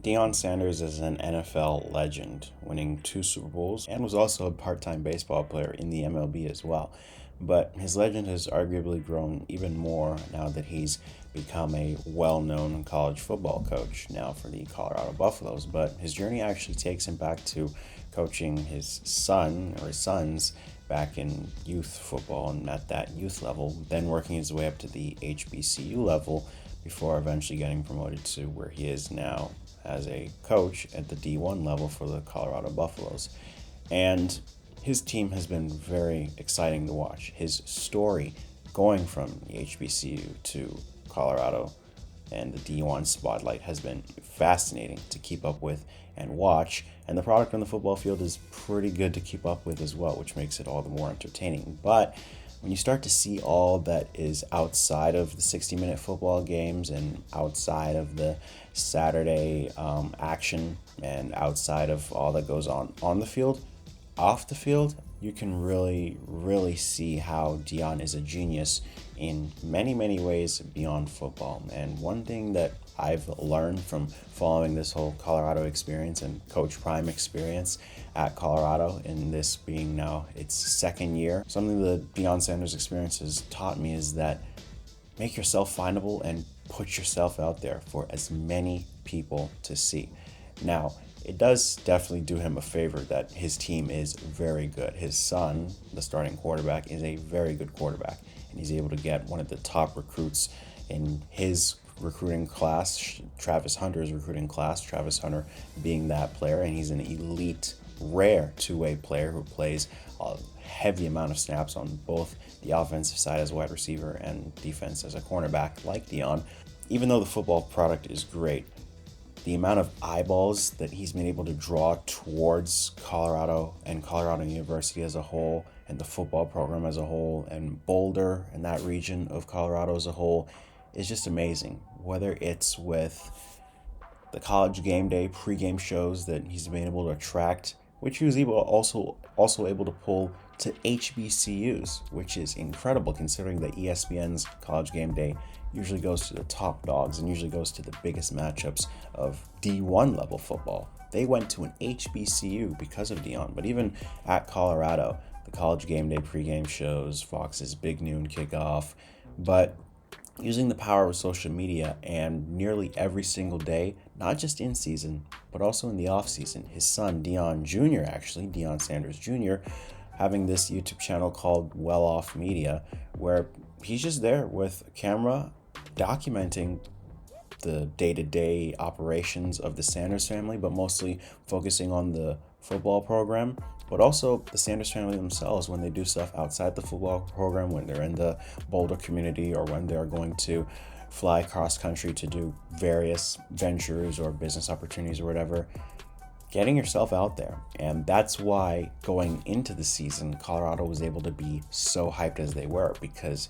Deion Sanders is an NFL legend, winning 2 Super Bowls, and was also a part-time baseball player in the MLB as well. But his legend has arguably grown even more now that he's become a well-known college football coach now for the Colorado Buffaloes. But his journey actually takes him back to coaching his son or his sons back in youth football and at that youth level, then working his way up to the HBCU level before eventually getting promoted to where he is now as a coach at the D1 level for the Colorado Buffaloes. And his team has been very exciting to watch. His story going from the HBCU to Colorado and the D1 spotlight has been fascinating to keep up with and watch. And the product on the football field is pretty good to keep up with as well, which makes it all the more entertaining. But when you start to see all that is outside of the 60-minute football games and outside of the Saturday action and outside of all that goes on the field, off the field, you can really see how Deion is a genius in many ways beyond football. And one thing that I've learned from following this whole Colorado experience and Coach Prime experience at Colorado, and this being now its second year, something that Deion Sanders experience has taught me is that make yourself findable and put yourself out there for as many people to see. Now, it does definitely do him a favor that his team is very good. His son, the starting quarterback, is a very good quarterback, and he's able to get one of the top recruits in his recruiting class, Travis Hunter's recruiting class, Travis Hunter being that player, and he's an elite, rare two-way player who plays a heavy amount of snaps on both the offensive side as a wide receiver and defense as a cornerback like Deion. Even though the football product is great, the amount of eyeballs that he's been able to draw towards Colorado and Colorado University as a whole and the football program as a whole and Boulder and that region of Colorado as a whole is just amazing. Whether it's with the college game day pregame shows that he's been able to attract, which he was also able to pull to HBCUs, which is incredible considering that ESPN's college game day usually goes to the top dogs and usually goes to the biggest matchups of D1 level football. They went to an HBCU because of Deion, but even at Colorado, the college game day pregame shows, Fox's Big Noon Kickoff, but using the power of social media and nearly every single day, not just in season, but also in the off season. His son, Deion Sanders Jr., having this YouTube channel called Well Off Media, where he's just there with a camera documenting the day-to-day operations of the Sanders family, but mostly focusing on the football program, but also the Sanders family themselves when they do stuff outside the football program, when they're in the Boulder community or when they're going to fly cross country to do various ventures or business opportunities or whatever. Getting yourself out there. And that's why going into the season, Colorado was able to be so hyped as they were, because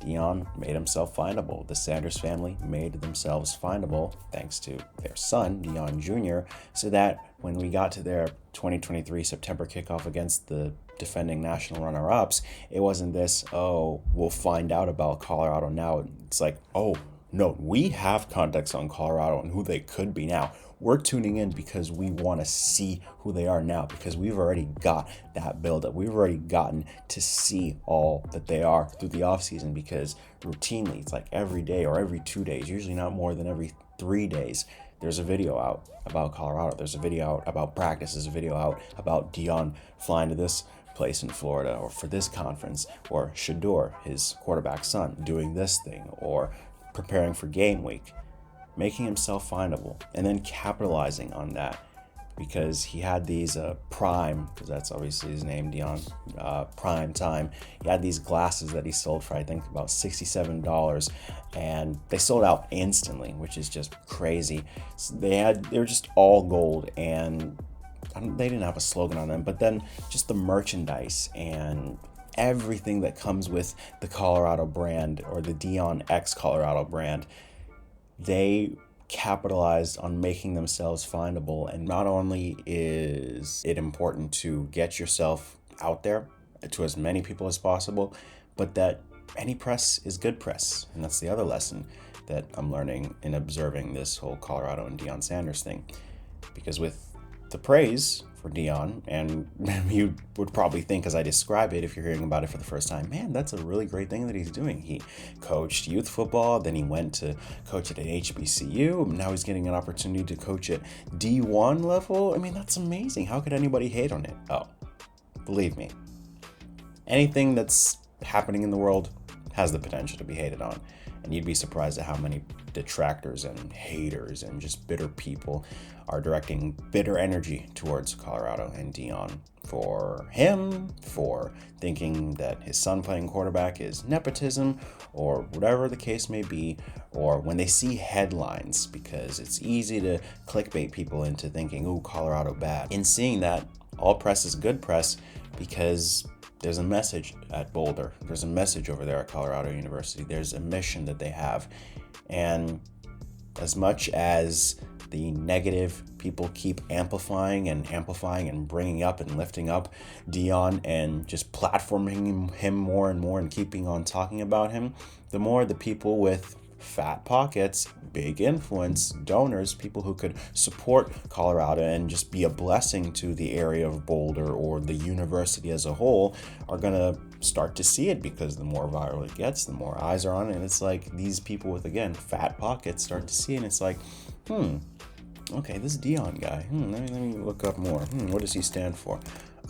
Deion made himself findable. The Sanders family made themselves findable thanks to their son, Deion Jr., so that when we got to their 2023 September kickoff against the defending national runner-ups, it wasn't this, oh, we'll find out about Colorado now. It's like, oh, no, we have context on Colorado and who they could be now. We're tuning in because we want to see who they are now, because we've already got that buildup. We've already gotten to see all that they are through the offseason, because routinely, it's like every day or every 2 days, usually not more than every 3 days, there's a video out about Colorado. There's a video out about practice. There's a video out about Deion flying to this place in Florida or for this conference, or Shador, his quarterback son, doing this thing, or preparing for game week, making himself findable, and then capitalizing on that, because he had these Prime, because that's obviously his name, Deion, Prime Time. He had these glasses that he sold for, I think, about $67, and they sold out instantly, which is just crazy. So they were just all gold, and they didn't have a slogan on them, but then just the merchandise and everything that comes with the Colorado brand, or the Deion X Colorado brand, they capitalized on making themselves findable. And not only is it important to get yourself out there to as many people as possible, but that any press is good press. And that's the other lesson. that I'm learning in observing this whole Colorado and Deion Sanders thing. Because with the praise for Deion, and you would probably think as I describe it, if you're hearing about it for the first time, man, that's a really great thing that he's doing. He coached youth football, then he went to coach at an HBCU, and now he's getting an opportunity to coach at D1 level. I mean, that's amazing. How could anybody hate on it? Oh, believe me, anything that's happening in the world has the potential to be hated on. And you'd be surprised at how many detractors and haters and just bitter people are directing bitter energy towards Colorado and Deion for him, for thinking that his son playing quarterback is nepotism, or whatever the case may be, or when they see headlines, because it's easy to clickbait people into thinking, ooh, Colorado bad. In seeing that, all press is good press, because there's a message at Boulder. There's a message over there at Colorado University. There's a mission that they have. And as much as the negative people keep amplifying and bringing up and lifting up Deion and just platforming him more and more and keeping on talking about him, the more the people with fat pockets, big influence, donors, people who could support Colorado and just be a blessing to the area of Boulder or the university as a whole are going to start to see it, because the more viral it gets, the more eyes are on it. And it's like these people with, again, fat pockets start to see it, and it's like, okay, this Deion guy, let me look up more. What does he stand for?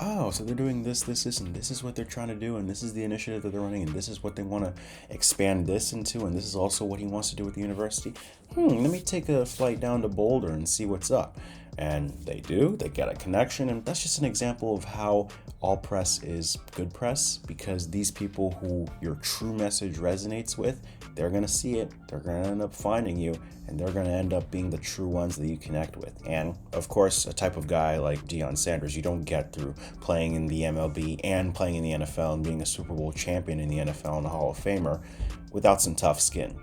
Oh, so they're doing this, and this is what they're trying to do, and this is the initiative that they're running, and this is what they want to expand this into, and this is also what he wants to do with the university. Let me take a flight down to Boulder and see what's up. And they do, they get a connection, and that's just an example of how all press is good press, because these people who your true message resonates with, they're going to see it, they're going to end up finding you, and they're going to end up being the true ones that you connect with. And of course, a type of guy like Deion Sanders, you don't get through playing in the MLB and playing in the NFL and being a Super Bowl champion in the NFL and a Hall of Famer without some tough skin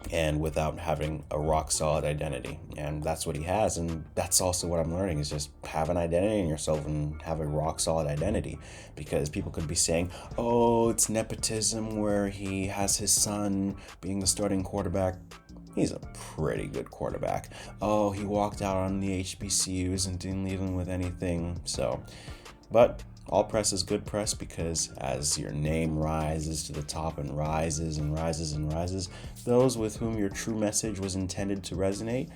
and without having a rock solid identity. And that's what he has. And that's also what I'm learning, is just have an identity in yourself and have a rock solid identity, because people could be saying, oh, it's nepotism where he has his son being the starting quarterback. He's a pretty good quarterback. Oh, he walked out on the HBCUs and didn't leave them with anything. So, but all press is good press, because as your name rises to the top and rises and rises and rises, those with whom your true message was intended to resonate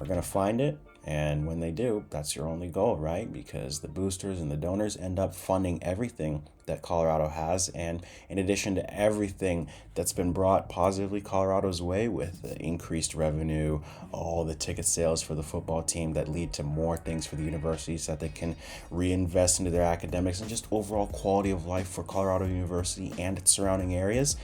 are going to find it. And when they do, that's your only goal, right? Because the boosters and the donors end up funding everything that Colorado has. And in addition to everything that's been brought positively Colorado's way, with the increased revenue, all the ticket sales for the football team that lead to more things for the university so that they can reinvest into their academics, and just overall quality of life for Colorado University and its surrounding areas,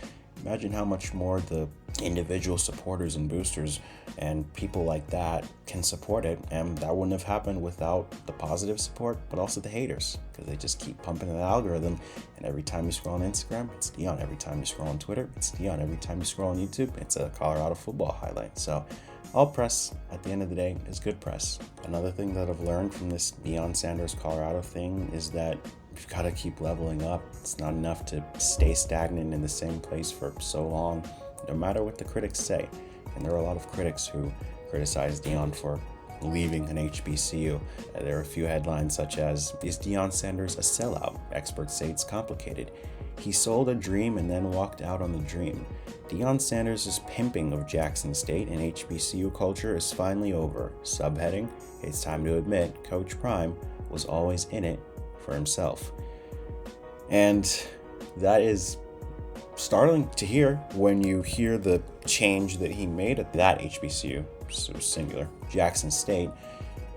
imagine how much more the individual supporters and boosters and people like that can support it. And that wouldn't have happened without the positive support, but also the haters, because they just keep pumping the algorithm. And every time you scroll on Instagram, it's Deion. Every time you scroll on Twitter, it's Deion. Every time you scroll on YouTube, it's a Colorado football highlight. So all press, at the end of the day, is good press. Another thing that I've learned from this Deion Sanders Colorado thing is that you've got to keep leveling up. It's not enough to stay stagnant in the same place for so long, no matter what the critics say. And there are a lot of critics who criticize Deion for leaving an HBCU. There are a few headlines such as, is Deion Sanders a sellout? Experts say it's complicated. He sold a dream and then walked out on the dream. Deion Sanders' pimping of Jackson State and HBCU culture is finally over. Subheading, it's time to admit Coach Prime was always in it for himself. And that is startling to hear when you hear the change that he made at that HBCU, so singular, Jackson State.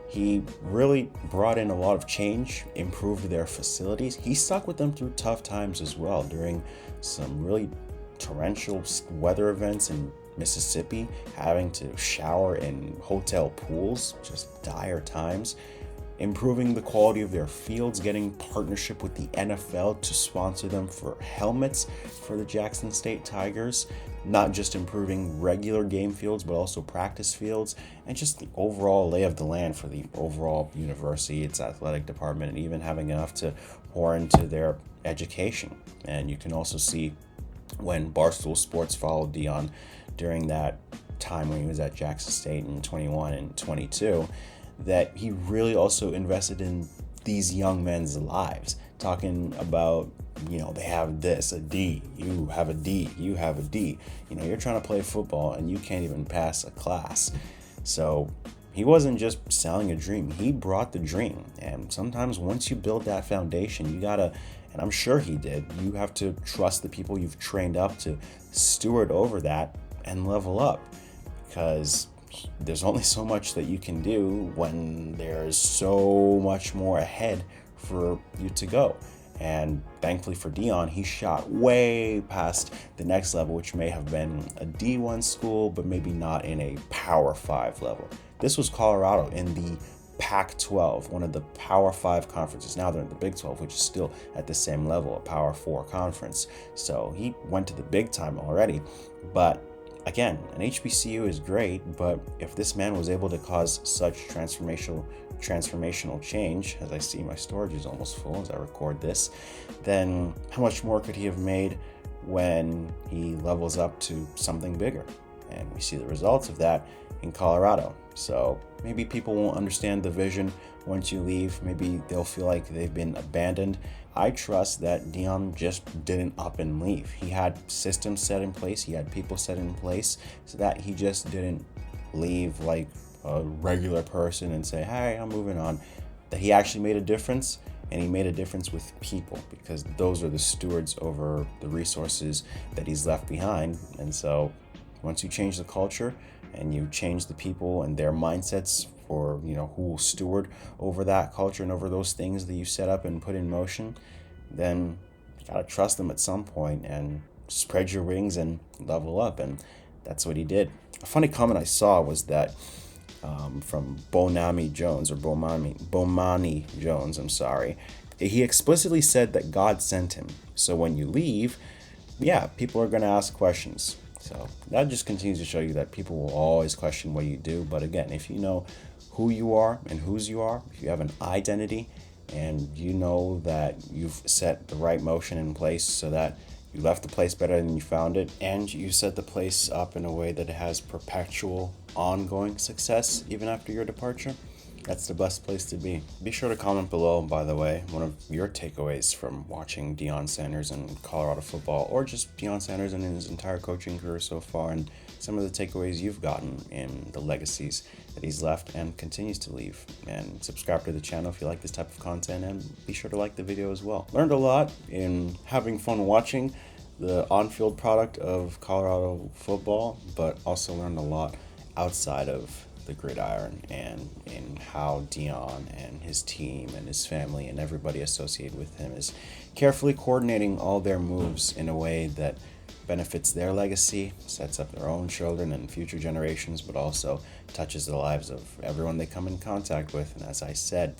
He really brought in a lot of change, improved their facilities. He stuck with them through tough times as well, during some really torrential weather events in Mississippi, having to shower in hotel pools, just dire times. Improving the quality of their fields, getting partnership with the NFL to sponsor them for helmets for the Jackson State Tigers, not just improving regular game fields, but also practice fields, and just the overall lay of the land for the overall university, its athletic department, and even having enough to pour into their education. And you can also see when Barstool Sports followed Deion during that time when he was at Jackson State in 21 and 22, that he really also invested in these young men's lives, talking about, they have this, a D, you have a D, you have a D. You're trying to play football and you can't even pass a class. So he wasn't just selling a dream, he brought the dream. And sometimes once you build that foundation, you gotta, and I'm sure he did, you have to trust the people you've trained up to steward over that and level up. Because there's only so much that you can do when there's so much more ahead for you to go. And thankfully for Deion, he shot way past the next level, which may have been a D1 school, but maybe not in a Power 5 level. This was Colorado in the Pac-12, one of the Power 5 conferences. Now they're in the Big 12, which is still at the same level, a Power 4 conference. So he went to the big time already. But again, an HBCU is great, but if this man was able to cause such transformational change, as I see my storage is almost full as I record this, then how much more could he have made when he levels up to something bigger? And we see the results of that in Colorado. So maybe people won't understand the vision once you leave. Maybe they'll feel like they've been abandoned. I trust that Deion just didn't up and leave. He had systems set in place, he had people set in place, so that he just didn't leave like a regular person and say, hey, I'm moving on. That he actually made a difference, and he made a difference with people, because those are the stewards over the resources that he's left behind. And so once you change the culture and you change the people and their mindsets for, who will steward over that culture and over those things that you set up and put in motion, then you gotta trust them at some point and spread your wings and level up. And that's what he did. A funny comment I saw was that from Bomani Jones, I'm sorry. He explicitly said that God sent him. So when you leave, people are going to ask questions. So that just continues to show you that people will always question what you do. But again, if you know who you are and whose you are, if you have an identity and you know that you've set the right motion in place so that you left the place better than you found it, and you set the place up in a way that it has perpetual, ongoing success even after your departure, that's the best place to be. Be sure to comment below, by the way, one of your takeaways from watching Deion Sanders and Colorado football, or just Deion Sanders and his entire coaching career so far, and some of the takeaways you've gotten in the legacies that he's left and continues to leave. And subscribe to the channel if you like this type of content, and be sure to like the video as well. Learned a lot in having fun watching the on-field product of Colorado football, but also learned a lot outside of the gridiron and in how Deion and his team and his family and everybody associated with him is carefully coordinating all their moves in a way that benefits their legacy, sets up their own children and future generations, but also touches the lives of everyone they come in contact with. And as I said,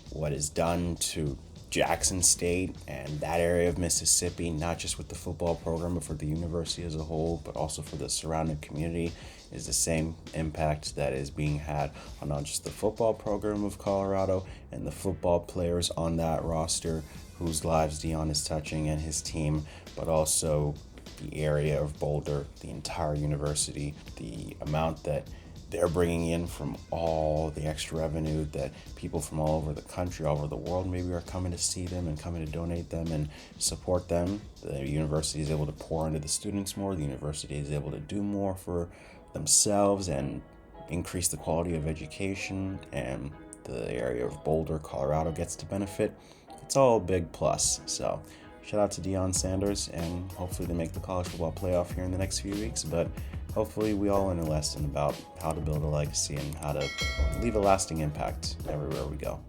what is done to Jackson State and that area of Mississippi, not just with the football program, but for the university as a whole, but also for the surrounding community, is the same impact that is being had on not just the football program of Colorado and the football players on that roster whose lives Deion is touching and his team, but also the area of Boulder, the entire university, the amount that they're bringing in from all the extra revenue that people from all over the country, all over the world maybe are coming to see them and coming to donate them and support them. The university is able to pour into the students more. The university is able to do more for themselves and increase the quality of education, and the area of Boulder, Colorado gets to benefit. It's all a big plus. So shout out to Deion Sanders, and hopefully they make the college football playoff here in the next few weeks. But hopefully we all learn a lesson about how to build a legacy and how to leave a lasting impact everywhere we go.